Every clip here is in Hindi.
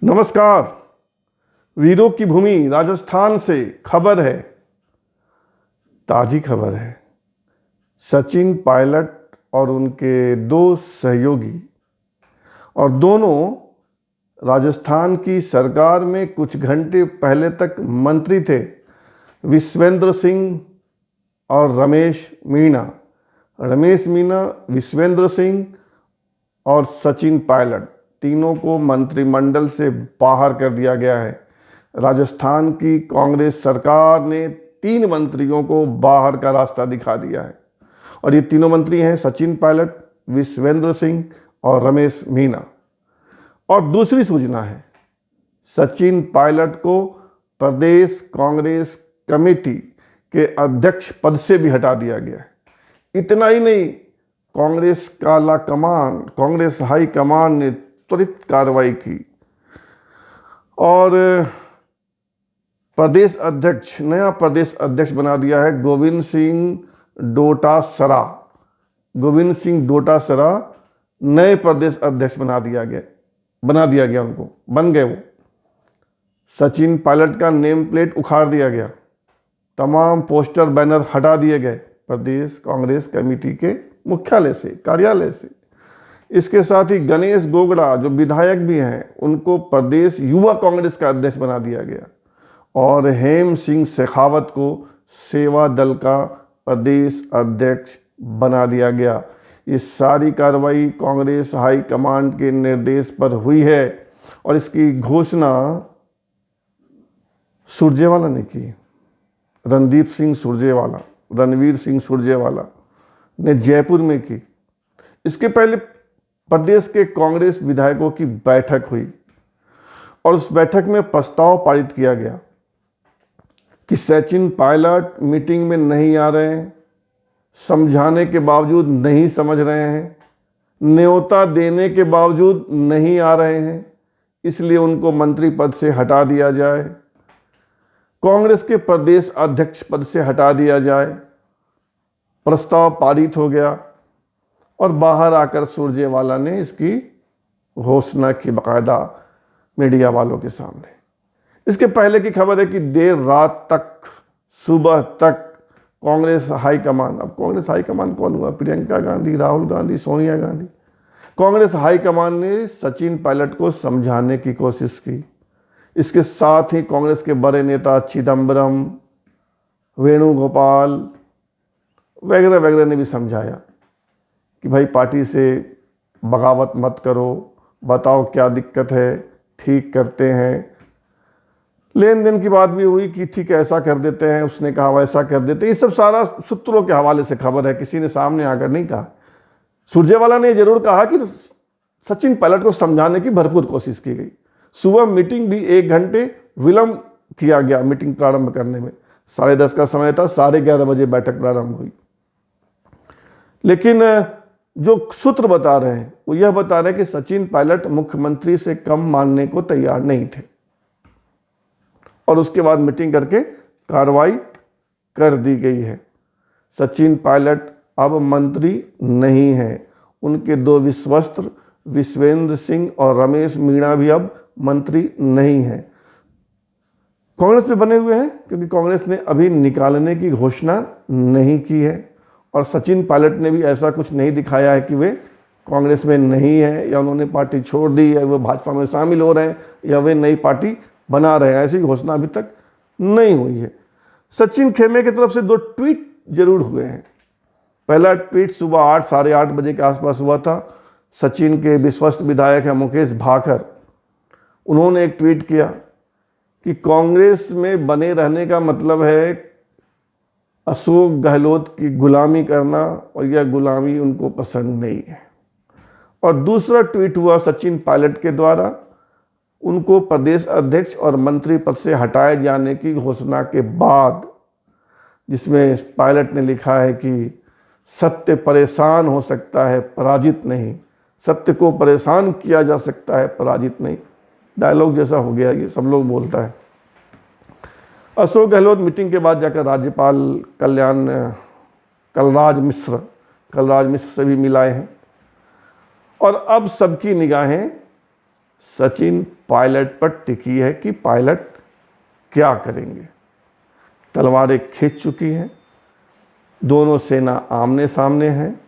नमस्कार। वीरों की भूमि राजस्थान से खबर है, ताज़ी खबर है। सचिन पायलट और उनके दो सहयोगी और दोनों राजस्थान की सरकार में कुछ घंटे पहले तक मंत्री थे, विश्वेंद्र सिंह और रमेश मीणा। विश्वेंद्र सिंह और सचिन पायलट तीनों को मंत्रिमंडल से बाहर कर दिया गया है। राजस्थान की कांग्रेस सरकार ने 3 मंत्रियों को बाहर का रास्ता दिखा दिया है और ये तीनों मंत्री हैं सचिन पायलट, विश्वेंद्र सिंह और रमेश मीणा। और दूसरी सूचना है, सचिन पायलट को प्रदेश कांग्रेस कमेटी के अध्यक्ष पद से भी हटा दिया गया है। इतना ही नहीं, कांग्रेस हाई कमान ने त्वरित कार्रवाई की और नया प्रदेश अध्यक्ष बना दिया है गोविंद सिंह डोटासरा नए प्रदेश अध्यक्ष बना दिया गया उनको, बन गए वो। सचिन पायलट का नेम प्लेट उखाड़ दिया गया, तमाम पोस्टर बैनर हटा दिए गए प्रदेश कांग्रेस कमेटी के मुख्यालय से, कार्यालय से। इसके साथ ही गणेश गोगड़ा जो विधायक भी हैं, उनको प्रदेश युवा कांग्रेस का अध्यक्ष बना दिया गया और हेम सिंह शेखावत को सेवा दल का प्रदेश अध्यक्ष बना दिया गया। ये सारी कार्रवाई कांग्रेस हाई कमांड के निर्देश पर हुई है और इसकी घोषणा सुरजेवाला ने की। रणवीर सिंह सुरजेवाला ने जयपुर में की। इसके पहले प्रदेश के कांग्रेस विधायकों की बैठक हुई और उस बैठक में प्रस्ताव पारित किया गया कि सचिन पायलट मीटिंग में नहीं आ रहे हैं, समझाने के बावजूद नहीं समझ रहे हैं, न्योता देने के बावजूद नहीं आ रहे हैं, इसलिए उनको मंत्री पद से हटा दिया जाए, कांग्रेस के प्रदेश अध्यक्ष पद से हटा दिया जाए। प्रस्ताव पारित हो गया और बाहर आकर सुरजेवाला ने इसकी घोषणा की बाकायदा मीडिया वालों के सामने। इसके पहले की खबर है कि देर रात तक, सुबह तक कांग्रेस हाईकमान, अब कांग्रेस हाईकमान कौन हुआ? प्रियंका गांधी, राहुल गांधी, सोनिया गांधी। कांग्रेस हाईकमान ने सचिन पायलट को समझाने की कोशिश की। इसके साथ ही कांग्रेस के बड़े नेता चिदम्बरम, वेणुगोपाल वगैरह वगैरह ने भी समझाया कि भाई पार्टी से बगावत मत करो, बताओ क्या दिक्कत है, ठीक करते हैं। लेन देन की बात भी हुई कि ठीक है ऐसा कर देते हैं, उसने कहा वैसा कर देते हैं। ये सब सारा सूत्रों के हवाले से खबर है, किसी ने सामने आकर नहीं कहा। सुरजेवाला ने जरूर कहा कि सचिन पायलट को समझाने की भरपूर कोशिश की गई। सुबह मीटिंग भी 1 घंटे विलंब किया गया मीटिंग प्रारंभ करने में। 10:30 का समय था, 11:30 बजे बैठक प्रारंभ हुई। लेकिन जो सूत्र बता रहे हैं वो यह बता रहे हैं कि सचिन पायलट मुख्यमंत्री से कम मानने को तैयार नहीं थे और उसके बाद मीटिंग करके कार्रवाई कर दी गई है। सचिन पायलट अब मंत्री नहीं हैं। उनके 2 विश्वस्त विश्वेंद्र सिंह और रमेश मीणा भी अब मंत्री नहीं हैं। कांग्रेस में बने हुए हैं क्योंकि कांग्रेस ने अभी निकालने की घोषणा नहीं की है और सचिन पायलट ने भी ऐसा कुछ नहीं दिखाया है कि वे कांग्रेस में नहीं है या उन्होंने पार्टी छोड़ दी या वो भाजपा में शामिल हो रहे हैं या वे नई पार्टी बना रहे हैं। ऐसी घोषणा अभी तक नहीं हुई है। सचिन खेमे की तरफ से 2 ट्वीट जरूर हुए हैं। पहला ट्वीट सुबह 8, साढ़े 8 बजे के आसपास हुआ था। सचिन के विश्वस्त विधायक हैं मुकेश भाकर, उन्होंने एक ट्वीट किया कि कांग्रेस में बने रहने का मतलब है अशोक गहलोत की गुलामी करना और यह गुलामी उनको पसंद नहीं है। और दूसरा ट्वीट हुआ सचिन पायलट के द्वारा उनको प्रदेश अध्यक्ष और मंत्री पद से हटाए जाने की घोषणा के बाद, जिसमें पायलट ने लिखा है कि सत्य परेशान हो सकता है, पराजित नहीं। सत्य को परेशान किया जा सकता है, पराजित नहीं। डायलॉग जैसा हो गया, ये सब लोग बोलता है। अशोक गहलोत मीटिंग के बाद जाकर राज्यपाल कलराज मिश्र से भी मिलाए हैं और अब सबकी निगाहें सचिन पायलट पर टिकी है कि पायलट क्या करेंगे। तलवारें खींच चुकी हैं, दोनों सेना आमने सामने हैं,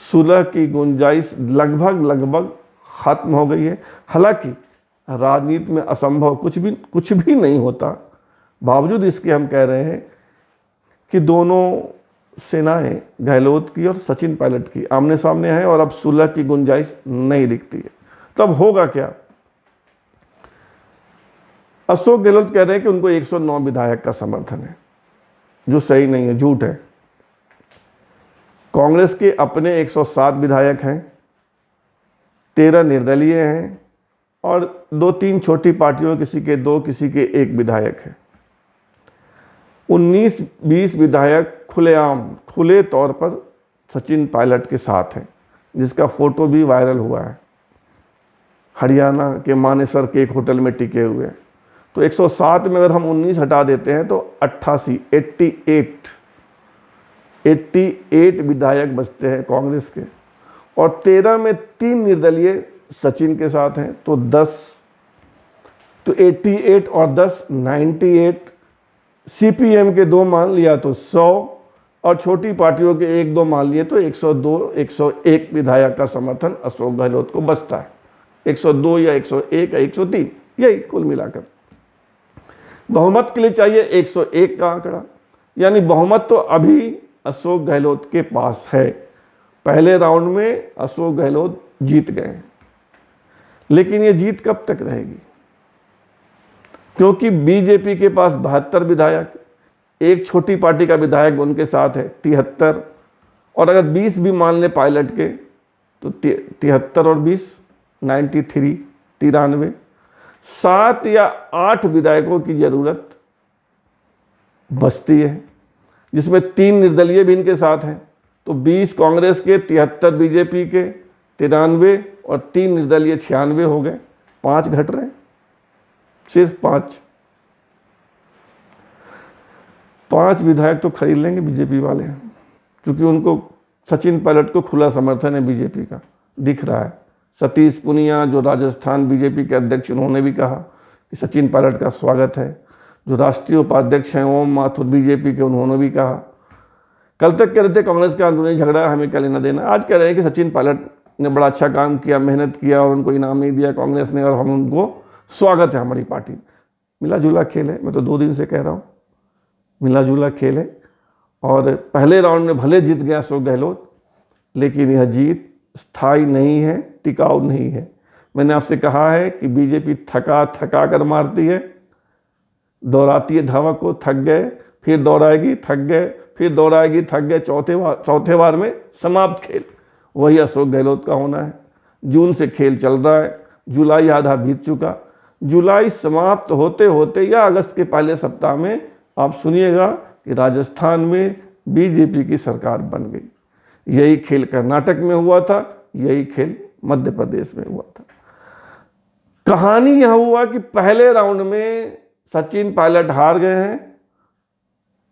सुलह की गुंजाइश लगभग खत्म हो गई है। हालांकि राजनीति में असंभव कुछ भी नहीं होता, बावजूद इसके हम कह रहे हैं कि दोनों सेनाएं गहलोत की और सचिन पायलट की आमने सामने हैं और अब सुलह की गुंजाइश नहीं दिखती है। तब होगा क्या? अशोक गहलोत कह रहे हैं कि उनको 109 विधायक का समर्थन है, जो सही नहीं है, झूठ है। कांग्रेस के अपने 107 विधायक हैं, 13 निर्दलीय हैं और 2-3 छोटी पार्टियों, किसी के 2 किसी के 1 विधायक हैं। 19-20 विधायक खुले तौर पर सचिन पायलट के साथ हैं, जिसका फोटो भी वायरल हुआ है। हरियाणा के मानेसर के एक होटल में टिके हुए हैं। तो 107 में अगर हम 19 हटा देते हैं तो 88 विधायक बचते हैं कांग्रेस के, और 13 में 3 निर्दलीय सचिन के साथ हैं, तो 10, तो 88 और 10 98, सीपीएम के 2 मान लिया तो 100, और छोटी पार्टियों के 1-2 मान लिए तो 102-101 विधायक का समर्थन अशोक गहलोत को बचता है। 102 या 101 या 103, यही कुल मिलाकर बहुमत के लिए चाहिए 101 का आंकड़ा, यानी बहुमत तो अभी अशोक गहलोत के पास है। पहले राउंड में अशोक गहलोत जीत गए, लेकिन ये जीत कब तक रहेगी? क्योंकि बीजेपी के पास 72 विधायक, एक छोटी पार्टी का विधायक उनके साथ है 73, और अगर 20 भी मान ले पायलट के तो 73 और 20 93, 7 या 8 विधायकों की जरूरत बचती है, जिसमें 3 निर्दलीय भी इनके साथ हैं। तो 20 कांग्रेस के, 73 बीजेपी के, 93 और 3 निर्दलीय 96 हो गए। 5 घट रहे हैं, सिर्फ 5 विधायक तो खरीद लेंगे बीजेपी वाले, क्योंकि उनको सचिन पायलट को खुला समर्थन है बीजेपी का, दिख रहा है। सतीश पुनिया जो राजस्थान बीजेपी के अध्यक्ष, उन्होंने भी कहा कि सचिन पायलट का स्वागत है। जो राष्ट्रीय उपाध्यक्ष हैं ओम माथुर बीजेपी के, उन्होंने भी कहा। कल तक कह रहे थे कांग्रेस का अंदरूनी झगड़ा, हमें क्या लेना देना। आज कह रहे हैं कि सचिन पायलट ने बड़ा अच्छा काम किया, मेहनत किया और उनको इनाम नहीं दिया कांग्रेस ने, और हम उनको स्वागत है हमारी पार्टी। मिला जुला खेल है, मैं तो 2 दिन से कह रहा हूँ, मिला जुला खेल है। और पहले राउंड में भले जीत गया अशोक गहलोत, लेकिन यह जीत स्थायी नहीं है, टिकाऊ नहीं है। मैंने आपसे कहा है कि बीजेपी थका कर मारती है, दोहराती है धावा को, थक गए फिर दोहराएगी, थक गए फिर दोहराएगी, थक गए, चौथे बार में समाप्त खेल। वही अशोक गहलोत का होना है। जून से खेल चल रहा है, जुलाई आधा बीत चुका, जुलाई समाप्त होते होते या अगस्त के पहले सप्ताह में आप सुनिएगा कि राजस्थान में बीजेपी की सरकार बन गई। यही खेल कर्नाटक में हुआ था, यही खेल मध्य प्रदेश में हुआ था। कहानी यह हुआ कि पहले राउंड में सचिन पायलट हार गए हैं,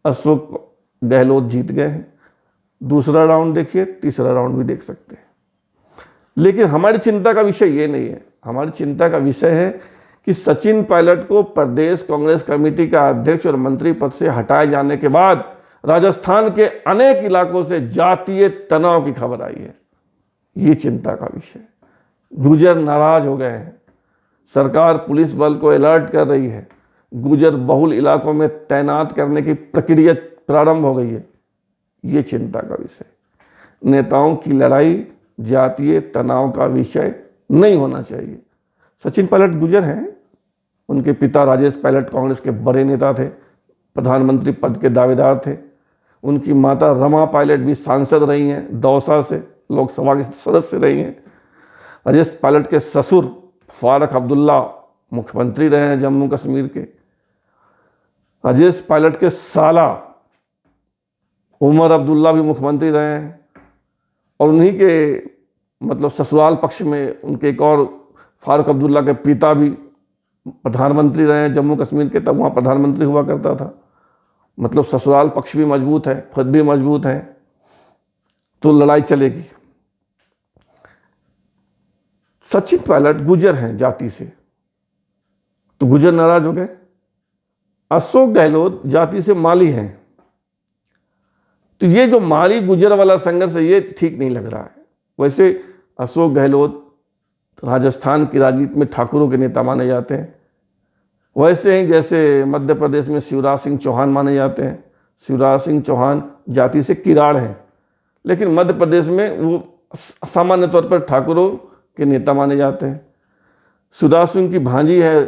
अशोक गहलोत जीत गए हैं। दूसरा राउंड देखिए, तीसरा राउंड भी देख सकते हैं। लेकिन हमारी चिंता का विषय ये नहीं है। हमारी चिंता का विषय है कि सचिन पायलट को प्रदेश कांग्रेस कमेटी का अध्यक्ष और मंत्री पद से हटाए जाने के बाद राजस्थान के अनेक इलाकों से जातीय तनाव की खबर आई है। ये चिंता का विषय। गुर्जर नाराज हो गए हैं, सरकार पुलिस बल को अलर्ट कर रही है, गुर्जर बहुल इलाकों में तैनात करने की प्रक्रिया प्रारंभ हो गई है। ये चिंता का विषय। नेताओं की लड़ाई जातीय तनाव का विषय नहीं होना चाहिए। सचिन पायलट गुर्जर हैं, उनके पिता राजेश पायलट कांग्रेस के बड़े नेता थे, प्रधानमंत्री पद के दावेदार थे। उनकी माता रमा पायलट भी सांसद रही हैं, दौसा से लोकसभा के सदस्य रही हैं। राजेश पायलट के ससुर फारूक अब्दुल्ला मुख्यमंत्री रहे हैं जम्मू कश्मीर के। राजेश पायलट के साला उमर अब्दुल्ला भी मुख्यमंत्री रहे हैं, और उन्हीं के मतलब ससुराल पक्ष में उनके एक और फारूक अब्दुल्ला के पिता भी प्रधानमंत्री रहे हैं जम्मू कश्मीर के, तब वहाँ प्रधानमंत्री हुआ करता था। मतलब ससुराल पक्ष भी मजबूत है, खुद भी मजबूत है, तो लड़ाई चलेगी। सचिन पायलट गुजर हैं जाति से, तो गुजर नाराज हो गए। अशोक गहलोत जाति से माली हैं, तो ये जो माली गुजर वाला संघर्ष है ये ठीक नहीं लग रहा है। वैसे अशोक गहलोत राजस्थान की राजनीति में ठाकुरों के नेता माने जाते हैं, वैसे ही जैसे मध्य प्रदेश में शिवराज सिंह चौहान माने जाते हैं। शिवराज सिंह चौहान जाति से किराड़ हैं, लेकिन मध्य प्रदेश में वो सामान्य तौर पर ठाकुरों के नेता माने जाते हैं। शिवराज सिंह की भांजी है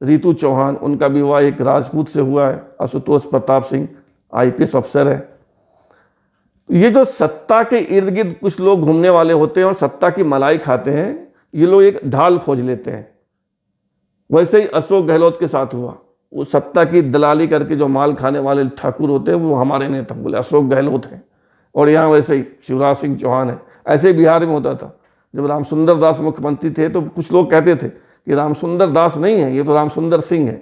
रितु चौहान, उनका विवाह एक राजपूत से हुआ है। आशुतोष प्रताप सिंह IPS अफसर है। ये जो सत्ता के इर्द गिर्द कुछ लोग घूमने वाले होते हैं और सत्ता की मलाई खाते हैं, ये लोग एक ढाल खोज लेते हैं। वैसे ही अशोक गहलोत के साथ हुआ, वो सत्ता की दलाली करके जो माल खाने वाले ठाकुर होते हैं वो हमारे नेता बोले अशोक गहलोत हैं, और यहाँ वैसे ही शिवराज सिंह चौहान है। ऐसे बिहार में होता था, जब रामसुंदर दास मुख्यमंत्री थे तो कुछ लोग कहते थे कि रामसुंदर दास नहीं है, ये तो रामसुंदर सिंह है।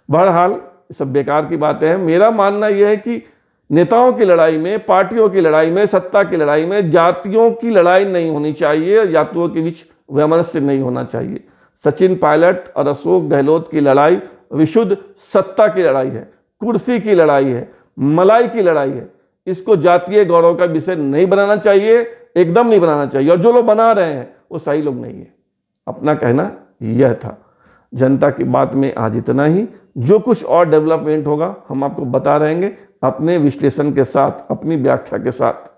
बहरहाल सब बेकार की बातें हैं। मेरा मानना यह है कि नेताओं की लड़ाई में, पार्टियों की लड़ाई में, सत्ता की लड़ाई में जातियों की लड़ाई नहीं होनी चाहिए, जातियों के बीच वैमनस्य नहीं होना चाहिए। सचिन पायलट और अशोक गहलोत की लड़ाई विशुद्ध सत्ता की लड़ाई है, कुर्सी की लड़ाई है, मलाई की लड़ाई है। इसको जातीय गौरव का विषय नहीं बनाना चाहिए, एकदम नहीं बनाना चाहिए। और जो लोग बना रहे हैं वो सही लोग नहीं है। अपना कहना यह था। जनता की बात में आज इतना ही। जो कुछ और डेवलपमेंट होगा हम आपको बता रहेंगे अपने विश्लेषण के साथ, अपनी व्याख्या के साथ।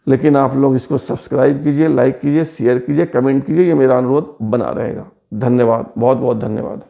लेकिन आप लोग इसको सब्सक्राइब कीजिए, लाइक कीजिए, शेयर कीजिए, कमेंट कीजिए, ये मेरा अनुरोध बना रहेगा। धन्यवाद, बहुत बहुत धन्यवाद।